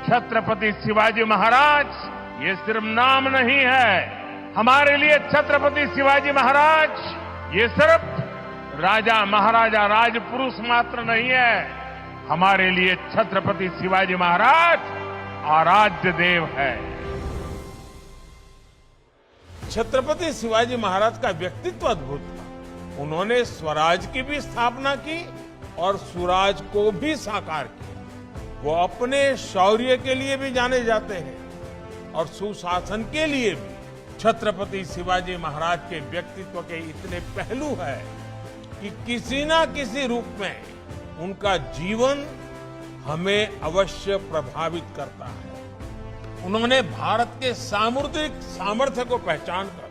छत्रपति शिवाजी महाराज ये सिर्फ नाम नहीं है। हमारे लिए छत्रपति शिवाजी महाराज ये सिर्फ राजा महाराजा राजपुरुष मात्र नहीं है। हमारे लिए छत्रपति शिवाजी महाराज आराध्य देव है। छत्रपति शिवाजी महाराज का व्यक्तित्व अद्भुत था। उन्होंने स्वराज की भी स्थापना की और सुराज को भी साकार किया। वो अपने शौर्य के लिए भी जाने जाते हैं और सुशासन के लिए भी। छत्रपति शिवाजी महाराज के व्यक्तित्व के इतने पहलू हैं कि किसी ना किसी रूप में उनका जीवन हमें अवश्य प्रभावित करता है। उन्होंने भारत के सामुद्रिक सामर्थ्य को पहचानकर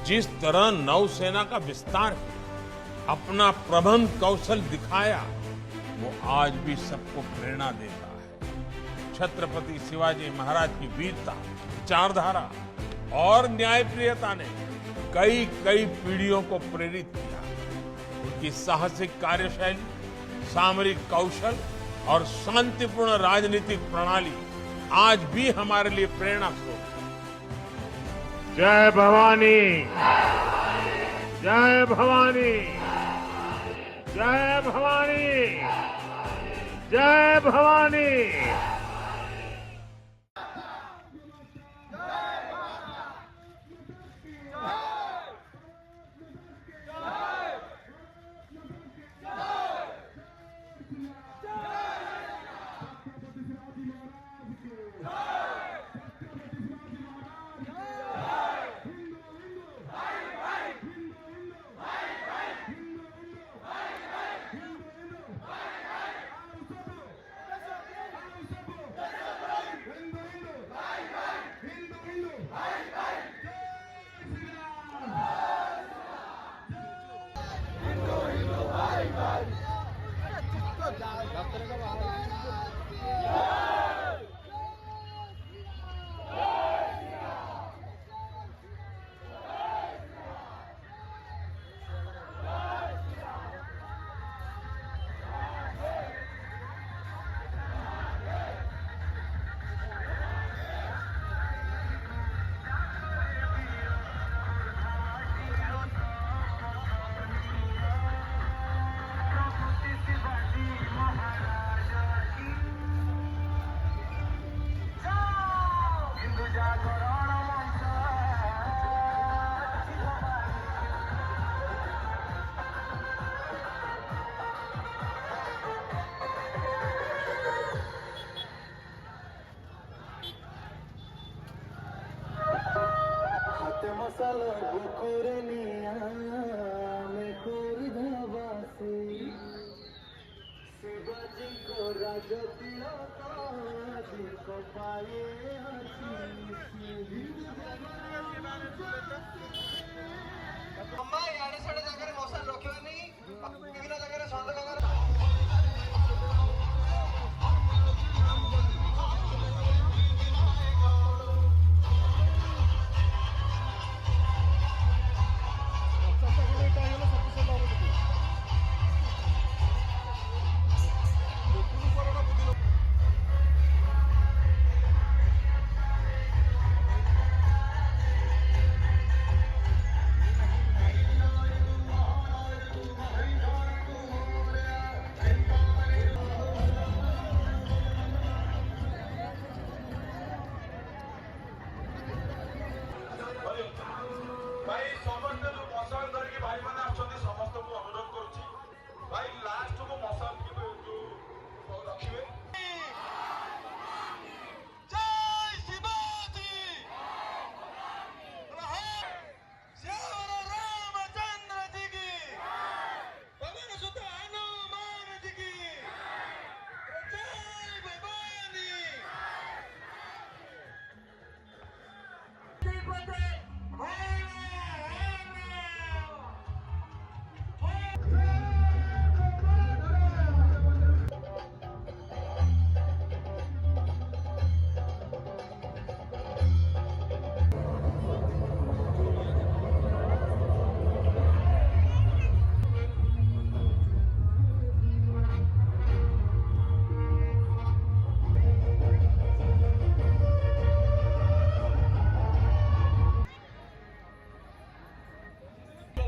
जिस तरह नौसेना का विस्तार किया, अपना प्रबंध कौशल दिखाया, वो आज भी सबको प्रेरणा देता है। छत्रपति शिवाजी महाराज की वीरता, विचारधारा और न्यायप्रियता ने कई पीढ़ियों को प्रेरित किया। उनकी साहसिक कार्यशैली, सामरिक कौशल और शांतिपूर्ण राजनीतिक प्रणाली आज भी हमारे लिए प्रेरणा स्रोत है। जय भवानी, जय भवानी, जय भवानी, जय भवानी। मसाला बुकुरे निया में खुरधवा से शिवाजी को राजतिया ताजी को पाए अम्मा याडे साडे जागारे मौसम रोकिवानी विभिन्न जागारे स्वागत करा।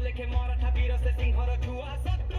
ଲେଖେ ମରାଠା ବୀର ସେ ସିଂହର ଛୁଆ ଶତ୍ରୁ